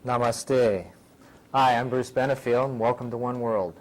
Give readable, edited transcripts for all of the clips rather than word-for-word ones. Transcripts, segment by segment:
Namaste. Hi, I'm Bruce Benefield, and welcome to One World.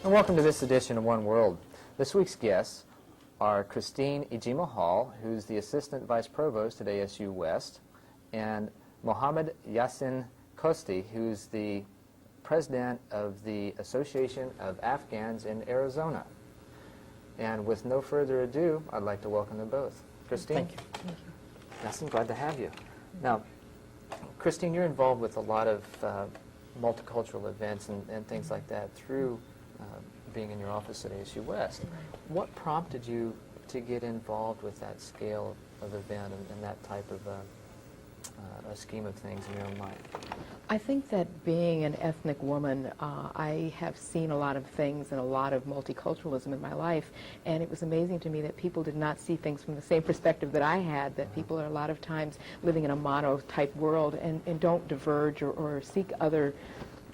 And welcome to this edition of One World. This week's guests are Christine Ijima-Hall, who's the Assistant Vice Provost at ASU West, and Mohammed Yasin Khosti, who's the President of the Association of Afghans in Arizona. And with no further ado, I'd like to welcome them both. Christine. Thank you. Thank you. Yasin, glad to have you. Now, Christine, you're involved with a lot of multicultural events and things like that through being in your office at ASU West. What prompted you to get involved with that scale of event and that type of a scheme of things in your own life? I think that being an ethnic woman, I have seen a lot of things and a lot of multiculturalism in my life, and it was amazing to me that people did not see things from the same perspective that I had, that people are a lot of times living in a mono-type world and don't diverge or seek other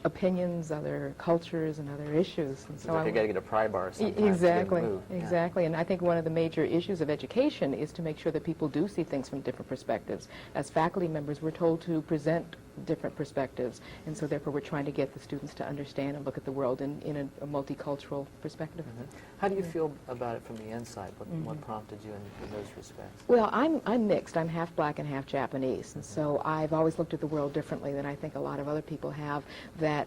opinions, other cultures, and other issues. And so you got to get a pry bar sometimes. Exactly, to exactly. And I think one of the major issues of education is to make sure that people do see things from different perspectives. As faculty members, we're told to present different perspectives, and so therefore we're trying to get the students to understand and look at the world in a multicultural perspective. How do you feel about it from the inside? What prompted you in those respects? Well, I'm mixed. I'm half black and half Japanese, and so I've always looked at the world differently than I think a lot of other people have, that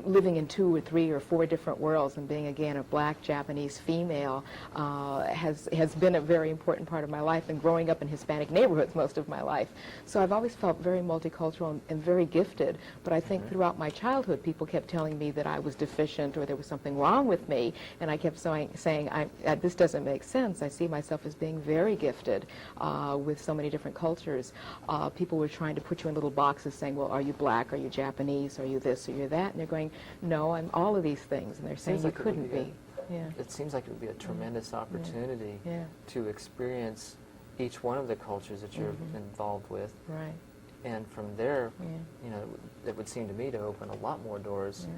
living in 2 or 3 or 4 different worlds and being, again, a black Japanese female has been a very important part of my life, and growing up in Hispanic neighborhoods most of my life. So I've always felt very multicultural and very gifted, but I think throughout my childhood people kept telling me that I was deficient or there was something wrong with me, and I kept saying this doesn't make sense. I see myself as being very gifted with so many different cultures. People were trying to put you in little boxes saying, well, are you black, are you Japanese, are you this, or you're that, and they're going, no, I'm all of these things, and they're saying you couldn't be. It seems like it would be a tremendous opportunity to experience each one of the cultures that you're involved with. Right. And from there, you know, it would seem to me to open a lot more doors,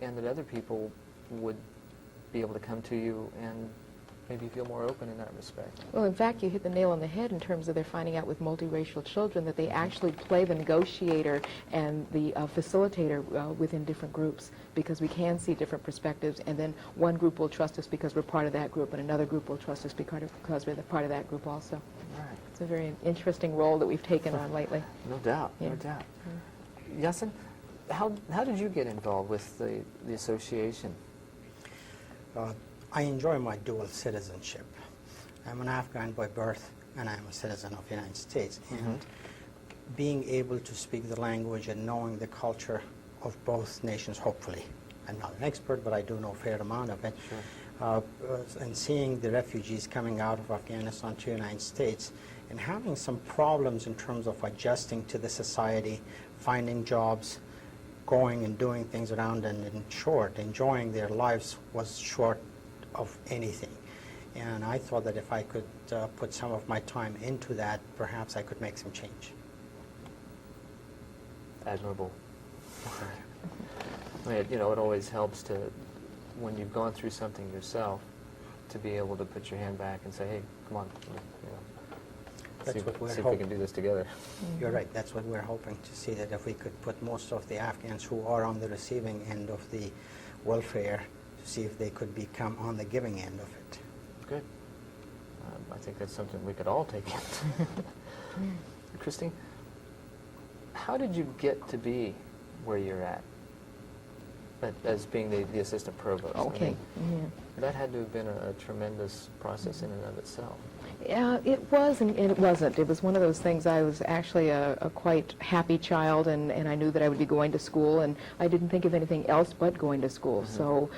and that other people would be able to come to you and maybe feel more open in that respect. Well, in fact, you hit the nail on the head in terms of they're finding out with multiracial children that they actually play the negotiator and the facilitator within different groups, because we can see different perspectives, and then one group will trust us because we're part of that group, and another group will trust us because we're the part of that group also. Right. It's a very interesting role that we've taken on lately. No doubt, no doubt. Yasin, how did you get involved with the association? I enjoy my dual citizenship. I'm an Afghan by birth, and I'm a citizen of the United States. And being able to speak the language and knowing the culture of both nations, hopefully. I'm not an expert, but I do know a fair amount of it. Sure. And seeing the refugees coming out of Afghanistan to the United States and having some problems in terms of adjusting to the society, finding jobs, going and doing things around, and in short, enjoying their lives was short of anything. And I thought that if I could put some of my time into that, perhaps I could make some change. Admirable. You know, it always helps to, when you've gone through something yourself, to be able to put your hand back and say, hey, come on, you know, see if we can do this together. You're right. That's what we're hoping to see, that if we could put most of the Afghans who are on the receiving end of the welfare, to see if they could become on the giving end of it. Good. I think that's something we could all take in. Christine, how did you get to be where you're at as being the assistant provost? Okay. That had to have been a tremendous process in and of itself. Yeah, it was and it wasn't. It was one of those things. I was actually a quite happy child, and I knew that I would be going to school, and I didn't think of anything else but going to school. So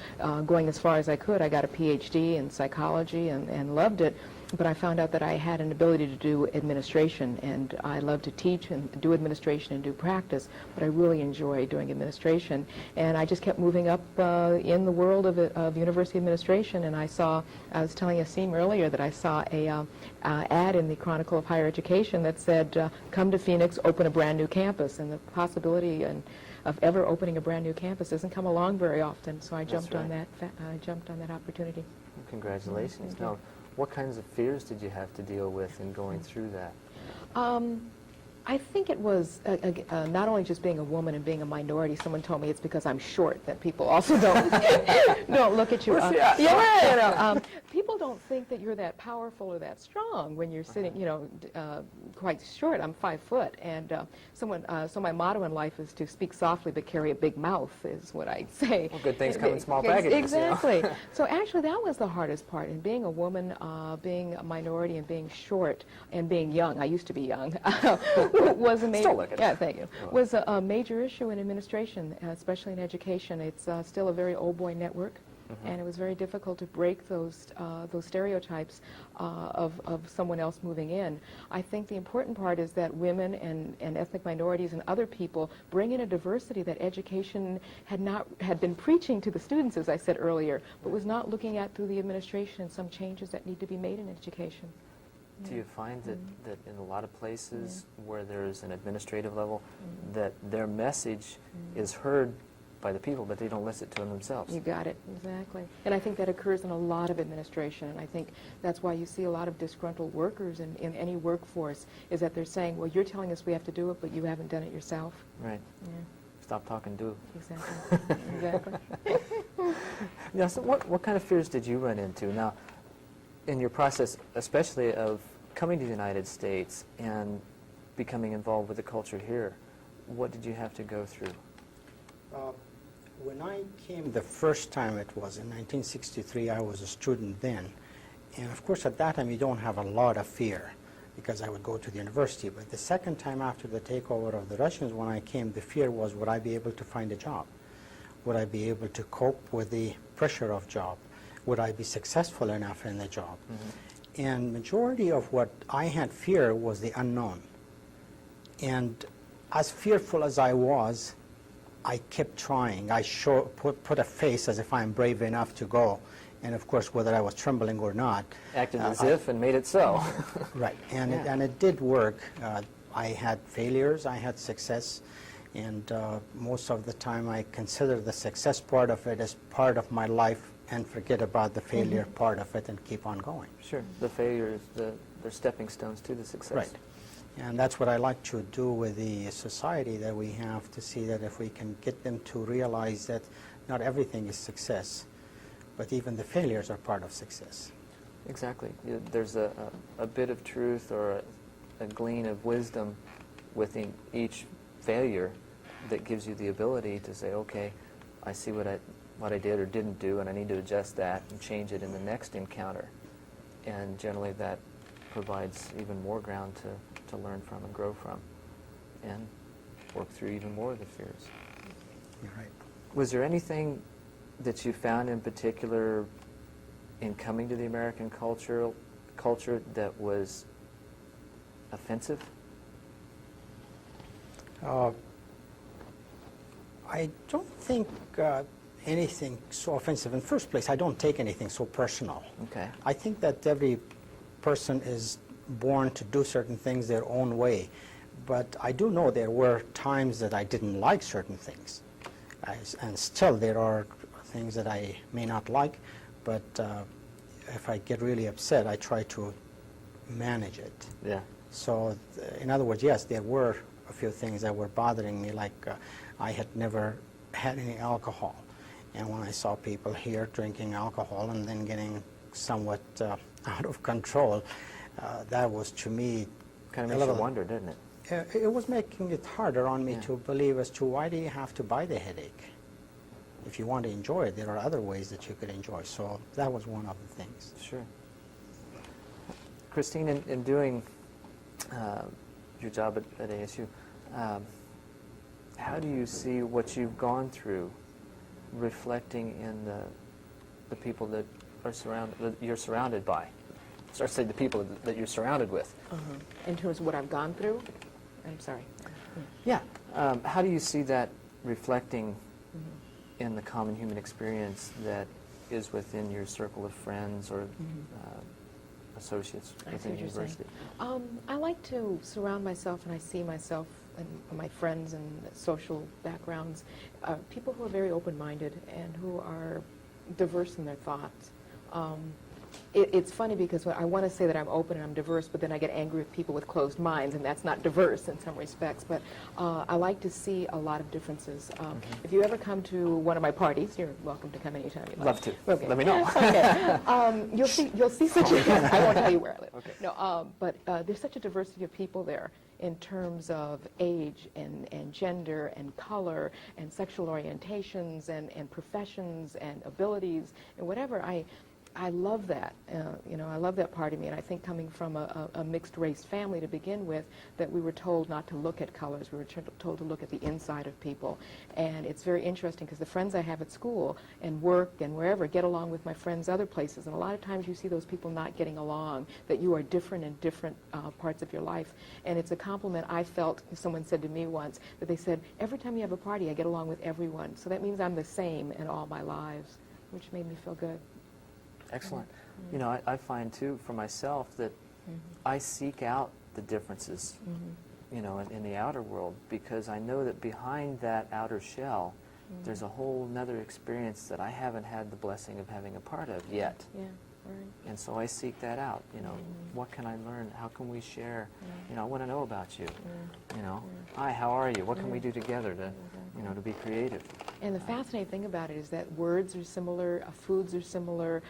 going as far as I could, I got a PhD in psychology and loved it. But I found out that I had an ability to do administration, and I love to teach and do administration and do practice, but I really enjoy doing administration. And I just kept moving up in the world of university administration, and I was telling Yasim earlier that I saw a ad in the Chronicle of Higher Education that said, come to Phoenix, open a brand new campus, and the possibility of ever opening a brand new campus doesn't come along very often, so I jumped on that. I jumped on that opportunity. Well, congratulations. Now, what kinds of fears did you have to deal with in going through that? I think it was not only just being a woman and being a minority. Someone told me it's because I'm short that people also don't look at you. People don't think that you're that powerful or that strong when you're sitting, quite short. I'm 5 foot, and so my motto in life is to speak softly but carry a big mouth, is what I say. Well, good things come in small packages. Exactly. So actually, that was the hardest part. In being a woman, being a minority, and being short, and being young. I used to be young. Was a major, Still looking. Yeah, thank you. Was a major issue in administration, especially in education. It's still a very old boy network, and it was very difficult to break those stereotypes of someone else moving in. I think the important part is that women and ethnic minorities and other people bring in a diversity that education had been preaching to the students, as I said earlier, but was not looking at through the administration and some changes that need to be made in education. Do you find that in a lot of places where there's an administrative level, that their message is heard by the people, but they don't listen to them themselves? You got it, exactly. And I think that occurs in a lot of administration, and I think that's why you see a lot of disgruntled workers in any workforce, is that they're saying, well, you're telling us we have to do it, but you haven't done it yourself. Right. Yeah. Stop talking, do. Exactly. Exactly. Now, so what kind of fears did you run into? Now, in your process, especially of coming to the United States and becoming involved with the culture here, what did you have to go through? When I came the first time, it was in 1963, I was a student then. And of course, at that time, you don't have a lot of fear because I would go to the university. But the second time after the takeover of the Russians, when I came, the fear was, would I be able to find a job? Would I be able to cope with the pressure of job? Would I be successful enough in the job? And majority of what I had fear was the unknown. And as fearful as I was, I kept trying. I put a face as if I'm brave enough to go. And of course, whether I was trembling or not. Acted as if and made it so. Right, and it did work. I had failures, I had success. And most of the time I consider the success part of it as part of my life and forget about the failure part of it and keep on going. Sure, the failures, they're stepping stones to the success. Right, and that's what I like to do with the society that we have, to see that if we can get them to realize that not everything is success, but even the failures are part of success. Exactly. There's a bit of truth or a glean of wisdom within each failure that gives you the ability to say, okay, I see what I did or didn't do, and I need to adjust that and change it in the next encounter. And generally that provides even more ground to learn from and grow from and work through even more of the fears. You're right. Was there anything that you found in particular in coming to the American culture that was offensive? I don't think anything so offensive. In the first place, I don't take anything so personal. Okay. I think that every person is born to do certain things their own way. But I do know there were times that I didn't like certain things. And still there are things that I may not like, but if I get really upset, I try to manage it. Yeah. So, in other words, yes, there were a few things that were bothering me, like I had never had any alcohol. And when I saw people here drinking alcohol and then getting somewhat out of control, that was, to me, Kind of makes you wonder, didn't it? It was making it harder on me to believe as to why do you have to buy the headache? if you want to enjoy it, there are other ways that you could enjoy. So that was one of the things. Sure. Christine, in doing your job at ASU, how do you see what you've gone through reflecting in the people that you're surrounded by? Start saying the people that you're surrounded with. In terms of what I've gone through? I'm sorry. Yeah. How do you see that reflecting in the common human experience that is within your circle of friends or associates within the university? I like to surround myself, and I see myself and my friends and social backgrounds, people who are very open-minded and who are diverse in their thoughts. It's funny because I want to say that I'm open and I'm diverse, but then I get angry with people with closed minds, and that's not diverse in some respects. But I like to see a lot of differences. If you ever come to one of my parties, you're welcome to come anytime you like. Love to. Okay. Let me know. Okay. You'll see such a, I won't tell you where I live. Okay. No, but there's such a diversity of people there in terms of age and gender and color and sexual orientations and professions and abilities and whatever. I love that. I love that part of me. And I think coming from a mixed race family to begin with, that we were told not to look at colors. We were told to look at the inside of people. And it's very interesting because the friends I have at school and work and wherever get along with my friends other places. And a lot of times you see those people not getting along, that you are different in different parts of your life. And it's a compliment I felt. Someone said to me once that they said, every time you have a party, I get along with everyone. So that means I'm the same in all my lives, which made me feel good. Excellent. You know, I find, too, for myself that I seek out the differences, you know, in the outer world, because I know that behind that outer shell, there's a whole nother experience that I haven't had the blessing of having a part of yet. Yeah, right. And so I seek that out, you know. What can I learn? How can we share? You know, I want to know about you. You know, hi, how are you? What can we do together to, you know, to be creative? And the fascinating thing about it is that words are similar, foods are similar,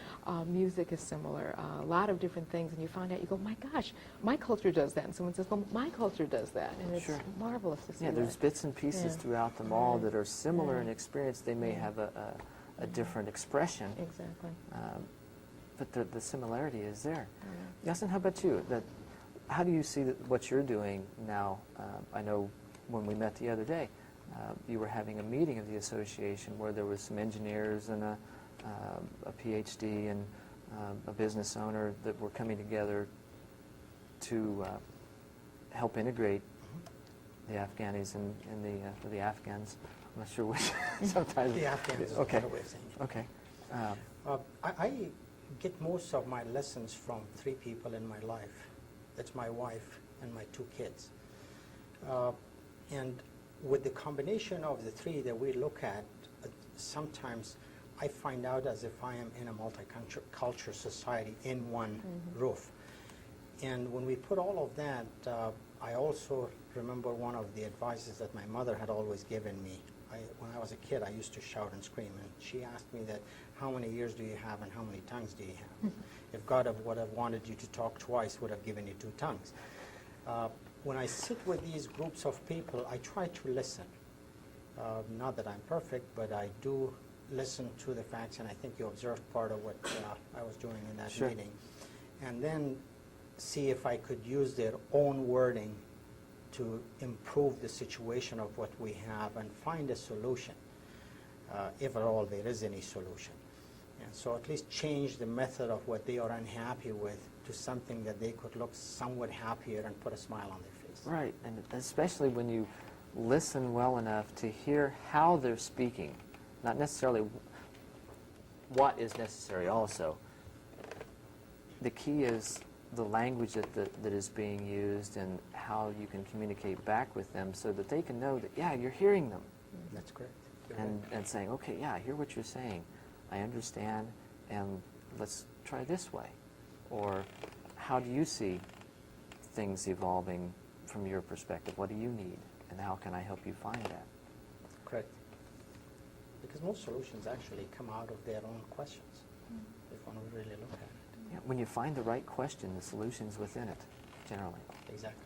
music is similar, a lot of different things. And you find out, you go, my gosh, my culture does that. And someone says, well, my culture does that. And it's marvelous to see that. There's bits and pieces throughout them all that are similar in experience. They may have a different expression. Exactly. But the similarity is there. Yasin, how about you? How do you see what you're doing now? I know when we met the other day, you were having a meeting of the association where there was some engineers and a PhD and a business owner that were coming together to help integrate the Afghanis and the Afghans. I'm not sure which. Sometimes The Afghans is okay. another way of saying it. Okay. I get most of my lessons from three people in my life. That's my wife and my two kids. And with the combination of the three that we look at, sometimes I find out as if I am in a multicultural society in one roof. And when we put all of that, I also remember one of the advices that my mother had always given me. When I was a kid, I used to shout and scream, and she asked me that, how many ears do you have and how many tongues do you have? If God would have wanted you to talk twice, would have given you two tongues. When I sit with these groups of people, I try to listen. Not that I'm perfect, but I do listen to the facts, and I think you observed part of what I was doing in that meeting. And then see if I could use their own wording to improve the situation of what we have and find a solution, if at all there is any solution. And so at least change the method of what they are unhappy with to something that they could look somewhat happier and put a smile on their face. Right, and especially when you listen well enough to hear how they're speaking, not necessarily what is necessary also. The key is the language that is being used and how you can communicate back with them so that they can know that, yeah, you're hearing them. That's correct. And saying, okay, yeah, I hear what you're saying. I understand, and let's try this way. Or how do you see things evolving from your perspective? What do you need, and how can I help you find that? Correct. Because most solutions actually come out of their own questions, if one would really look at it. Yeah, when you find the right question, the solution's within it, generally. Exactly.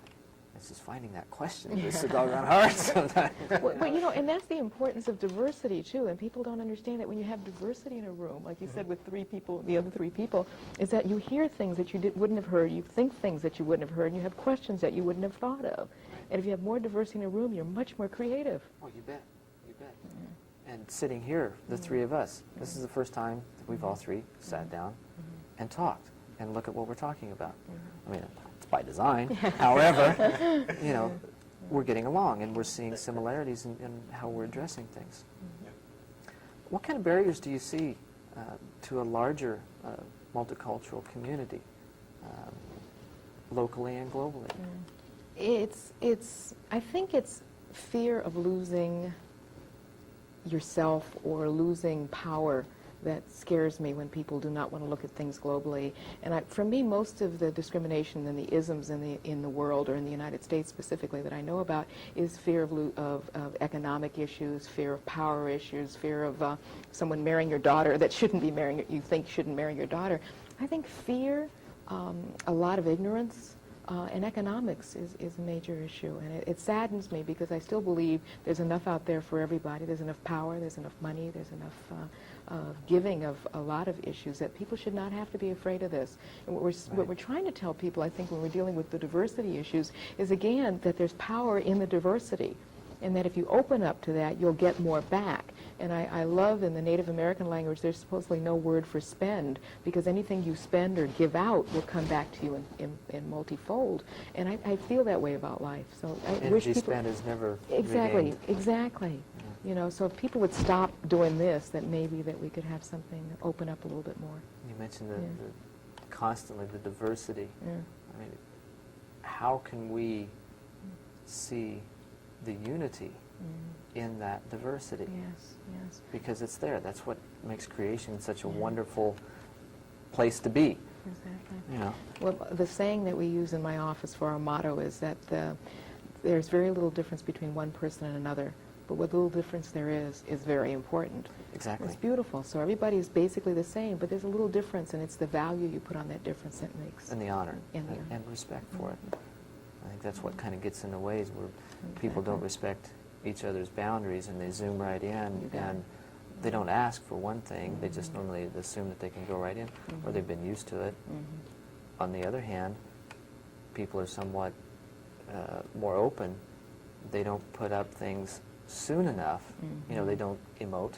It's just finding that question. It's so doggone hard sometimes. Well, you know, and that's the importance of diversity, too, and people don't understand that when you have diversity in a room, like you said with three people, the other three people, is that you hear things that you wouldn't have heard, you think things that you wouldn't have heard, and you have questions that you wouldn't have thought of. And if you have more diversity in a room, you're much more creative. Oh, you bet. You bet. And sitting here, the three of us, this is the first time that we've all three sat down and talked and look at what we're talking about. I mean, it's by design. However, you know, we're getting along and we're seeing similarities in how we're addressing things. What kind of barriers do you see to a larger multicultural community, locally and globally? I think it's fear of losing yourself or losing power that scares me when people do not want to look at things globally. And for me, most of the discrimination and the isms in the world, or in the United States specifically, that I know about is fear of economic issues, fear of power issues, fear of someone marrying your daughter that shouldn't be marrying, you think shouldn't marry your daughter. I think fear, a lot of ignorance, and economics is a major issue, and it saddens me because I still believe there's enough out there for everybody. There's enough power, there's enough money, there's enough giving of a lot of issues that people should not have to be afraid of this. And what we're trying to tell people, I think, when we're dealing with the diversity issues is, again, that there's power in the diversity, and that if you open up to that, you'll get more back. And I love in the Native American language, there's supposedly no word for spend, because anything you spend or give out will come back to you in multifold. And I feel that way about life. So I wish people... spend is never Exactly, regained. Exactly. Yeah. You know, so if people would stop doing this, that maybe that we could have something open up a little bit more. You mentioned constantly the diversity. Yeah. I mean, how can we see the unity in that diversity? Yes, yes. Because it's there. That's what makes creation such a wonderful place to be. Exactly. You know. Well, the saying that we use in my office for our motto is that there's very little difference between one person and another, but what little difference there is very important. Exactly. It's beautiful. So everybody is basically the same, but there's a little difference, and it's the value you put on that difference that makes. And the honor. And the and respect for it. I think that's what kind of gets in the ways where people don't respect each other's boundaries, and they zoom right in, and they don't ask for one thing. They just normally assume that they can go right in, or they've been used to it. On the other hand, people are somewhat more open. They don't put up things soon enough. You know, they don't emote.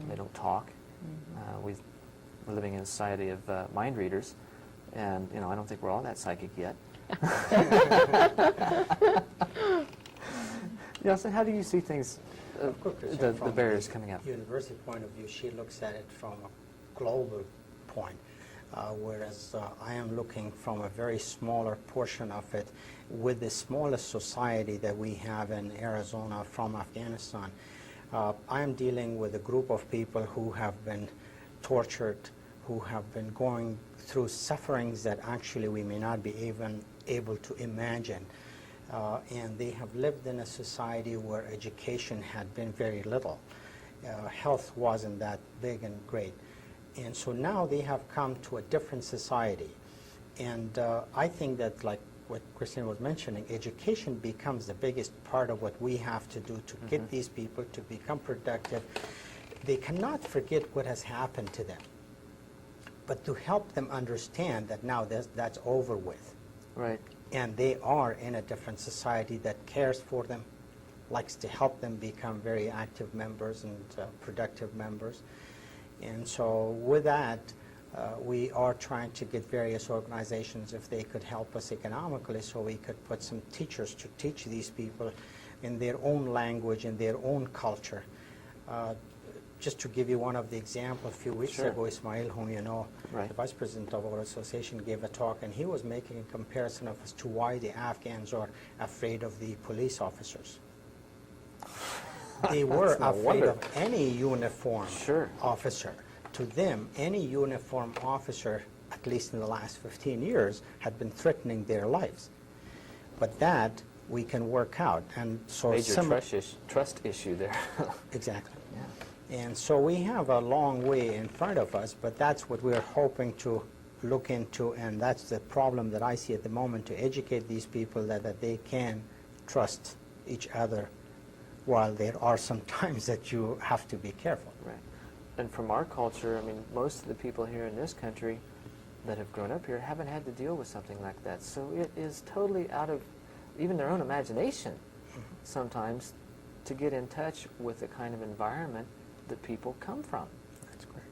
They don't talk. We're living in a society of mind readers, and you know, I don't think we're all that psychic yet. Yasin, how do you see things, the barriers coming up? University point of view, she looks at it from a global point, whereas I am looking from a very smaller portion of it with the smallest society that we have in Arizona from Afghanistan. I am dealing with a group of people who have been tortured, who have been going through sufferings that actually we may not be even able to imagine. And they have lived in a society where education had been very little. Health wasn't that big and great. And so now they have come to a different society. And I think that, like what Christine was mentioning, education becomes the biggest part of what we have to do to get these people to become productive. They cannot forget what has happened to them, but to help them understand that now that's over with. Right. And they are in a different society that cares for them, likes to help them become very active members and productive members. And so with that, we are trying to get various organizations, if they could help us economically, so we could put some teachers to teach these people in their own language, in their own culture. Just to give you one of the examples, a few weeks ago, Ismail, whom you know, the vice president of our association, gave a talk, and he was making a comparison as to why the Afghans are afraid of the police officers. They were afraid of any uniform officer. To them, any uniform officer, at least in the last 15 years, had been threatening their lives. But that we can work out. And so major trust issue there. Exactly. Yeah. And so we have a long way in front of us, but that's what we're hoping to look into, and that's the problem that I see at the moment, to educate these people that they can trust each other, while there are some times that you have to be careful. Right. And from our culture, I mean, most of the people here in this country that have grown up here haven't had to deal with something like that. So it is totally out of even their own imagination sometimes to get in touch with the kind of environment that people come from. That's correct.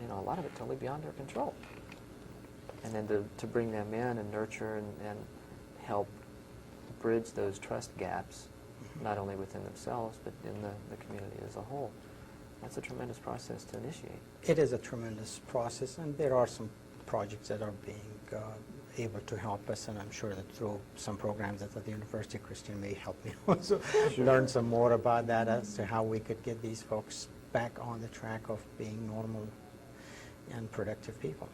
You know, a lot of it totally beyond their control. And then to bring them in and nurture and help bridge those trust gaps, not only within themselves, but in the community as a whole. That's a tremendous process to initiate. It is a tremendous process, and there are some projects that are being able to help us, and I'm sure that through some programs at the university, Christine may help me also learn some more about that as to how we could get these folks back on the track of being normal and productive people.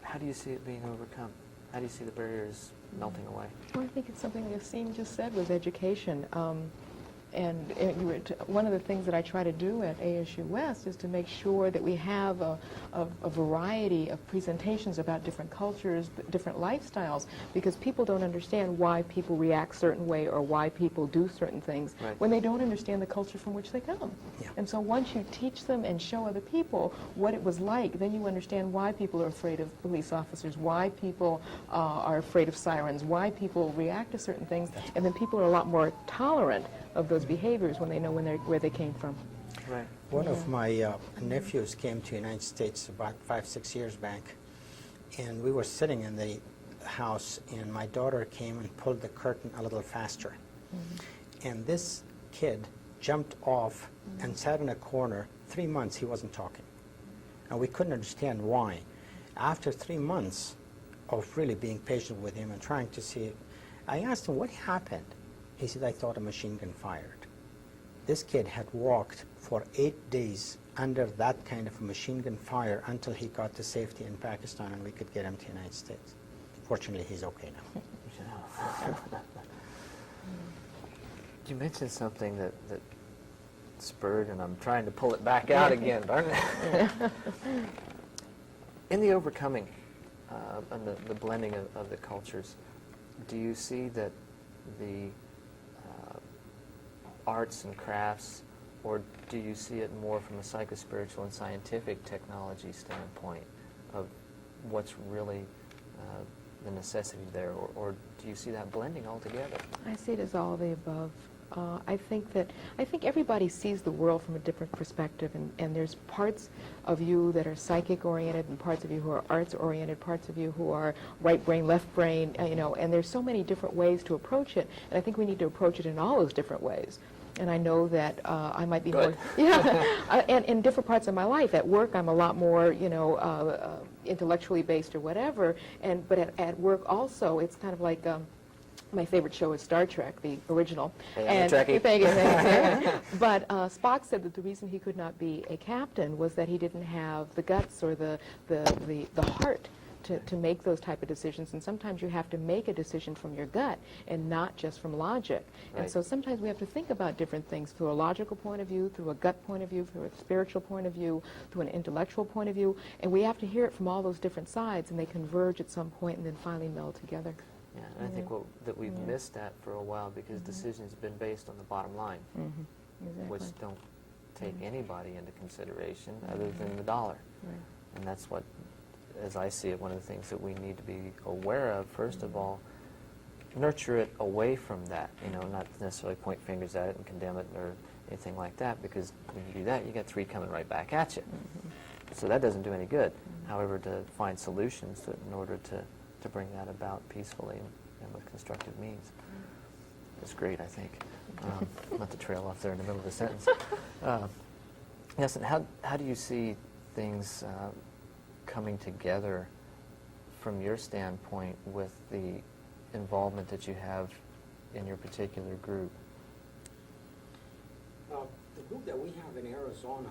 How do you see it being overcome? How do you see the barriers melting away? Well, I think it's something Yasin just said was education. One of the things that I try to do at ASU West is to make sure that we have a variety of presentations about different cultures, different lifestyles, because people don't understand why people react certain way or why people do certain things when they don't understand the culture from which they come. Yeah. And so once you teach them and show other people what it was like, then you understand why people are afraid of police officers, why people are afraid of sirens, why people react to certain things, and then people are a lot more tolerant of those behaviors when they know where they came from. Right. One of my nephews came to the United States about 5-6 years back, and we were sitting in the house, and my daughter came and pulled the curtain a little faster. And this kid jumped off and sat in a corner. 3 months he wasn't talking. And we couldn't understand why. After 3 months of really being patient with him and trying to see, I asked him, what happened? He said, I thought a machine gun fired. This kid had walked for 8 days under that kind of a machine gun fire until he got to safety in Pakistan and we could get him to the United States. Fortunately, he's okay now. You mentioned something that spurred, and I'm trying to pull it back out again, darn it. In the overcoming and the blending of the cultures, do you see that the arts and crafts, or do you see it more from a psychospiritual and scientific technology standpoint of what's really the necessity there, or do you see that blending altogether? I see it as all of the above. I think everybody sees the world from a different perspective, and there's parts of you that are psychic oriented, and parts of you who are arts oriented, parts of you who are right brain, left brain, and there's so many different ways to approach it, and I think we need to approach it in all those different ways. And I know that I might be Good. more, and in different parts of my life. At work, I'm a lot more, intellectually based or whatever, but at work also, it's kind of like, my favorite show is Star Trek, the original. Hey, I'm a Trekkie. Thank you. But Spock said that the reason he could not be a captain was that he didn't have the guts or the heart to make those type of decisions. And sometimes you have to make a decision from your gut and not just from logic. Right. And so sometimes we have to think about different things through a logical point of view, through a gut point of view, through a spiritual point of view, through an intellectual point of view. And we have to hear it from all those different sides, and they converge at some point and then finally meld together. Yeah, and I think that we've missed that for a while because decisions have been based on the bottom line, Exactly. which don't take anybody into consideration other than the dollar. Right. And that's what, as I see it, one of the things that we need to be aware of, first of all, nurture it away from that, not necessarily point fingers at it and condemn it or anything like that, because when you do that, you get 3 coming right back at you. So that doesn't do any good. However, to find solutions in order to bring that about peacefully and with constructive means. It's great, I think. Not to trail off there in the middle of the sentence. Yes, and how do you see things coming together from your standpoint with the involvement that you have in your particular group? The group that we have in Arizona,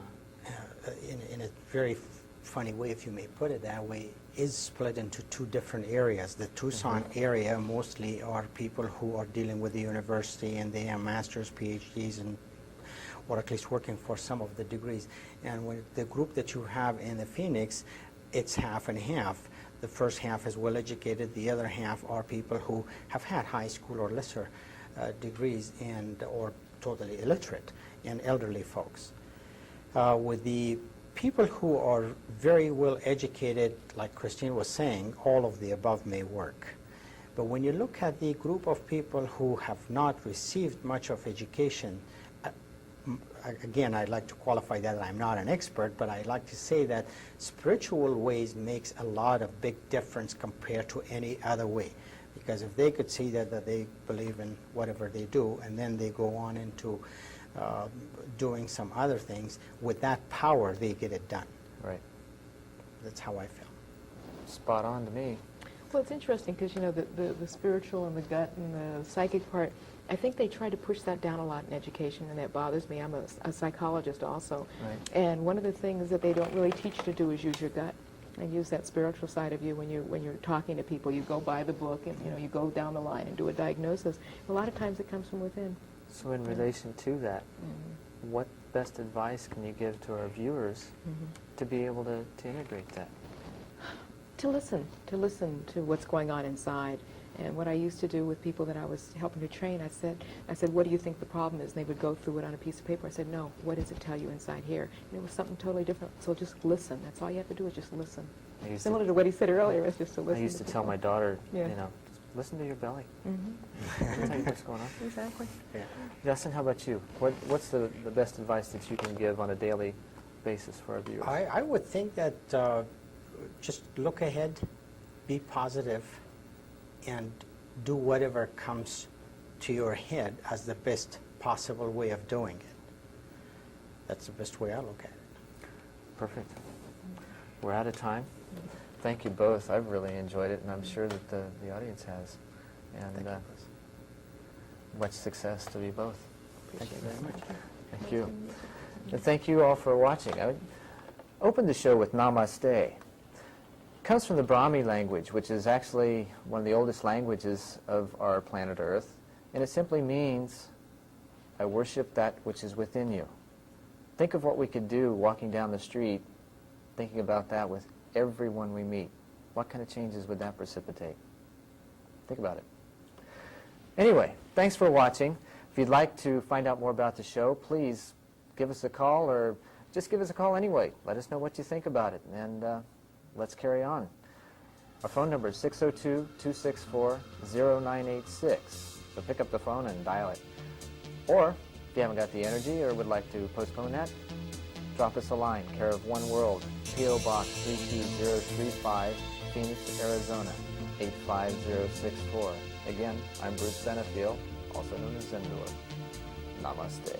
in a very funny way, if you may put it that way, is split into 2 different areas. The Tucson area mostly are people who are dealing with the university and they have masters, PhDs, or at least working for some of the degrees. And when the group that you have in the Phoenix it's half and half. The first half is well-educated, the other half are people who have had high school or lesser degrees or totally illiterate, and elderly folks. With the people who are very well educated, like Christine was saying, all of the above may work. But when you look at the group of people who have not received much of education, again, I'd like to qualify that I'm not an expert, but I'd like to say that spiritual ways makes a lot of big difference compared to any other way. Because if they could see that they believe in whatever they do, and then they go on into doing some other things, with that power, they get it done. Right. That's how I feel. Spot on to me. Well, it's interesting because, you know, the spiritual and the gut and the psychic part, I think they try to push that down a lot in education, and that bothers me. I'm a psychologist also. Right. And one of the things that they don't really teach you to do is use your gut and use that spiritual side of you when you're talking to people. You go by the book and, you know, you go down the line and do a diagnosis. A lot of times it comes from within. So in relation to that, what best advice can you give to our viewers to be able to integrate that? To listen to what's going on inside. And what I used to do with people that I was helping to train, I said, what do you think the problem is? And they would go through it on a piece of paper. I said, no, what does it tell you inside here? And it was something totally different. So just listen. That's all you have to do is just listen. Similar to what he said earlier, it's just to listen. I used to tell my daughter, you know, just listen to your belly. I'll tell you what's going on. Exactly. Yeah. Justin, how about you? What's the best advice that you can give on a daily basis for our viewers? I would think that just look ahead, be positive, and do whatever comes to your head as the best possible way of doing it. That's the best way I look at it. Perfect. We're out of time. Thank you both. I've really enjoyed it, and I'm sure that the audience has. And much success to you both. Thank you very much. Thank you. And thank you all for watching. I opened the show with Namaste. It comes from the Brahmi language, which is actually one of the oldest languages of our planet Earth, and it simply means, I worship that which is within you. Think of what we could do walking down the street, thinking about that with everyone we meet. What kind of changes would that precipitate? Think about it. Anyway, thanks for watching. If you'd like to find out more about the show, please give us a call, or just give us a call anyway. Let us know what you think about it, and let's carry on. Our phone number is 602-264-0986. So pick up the phone and dial it. Or, if you haven't got the energy or would like to postpone that, drop us a line, care of One World, P.O. Box 32035, Phoenix, Arizona, 85064. Again, I'm Bruce Benefiel, also known as Zendor. Namaste.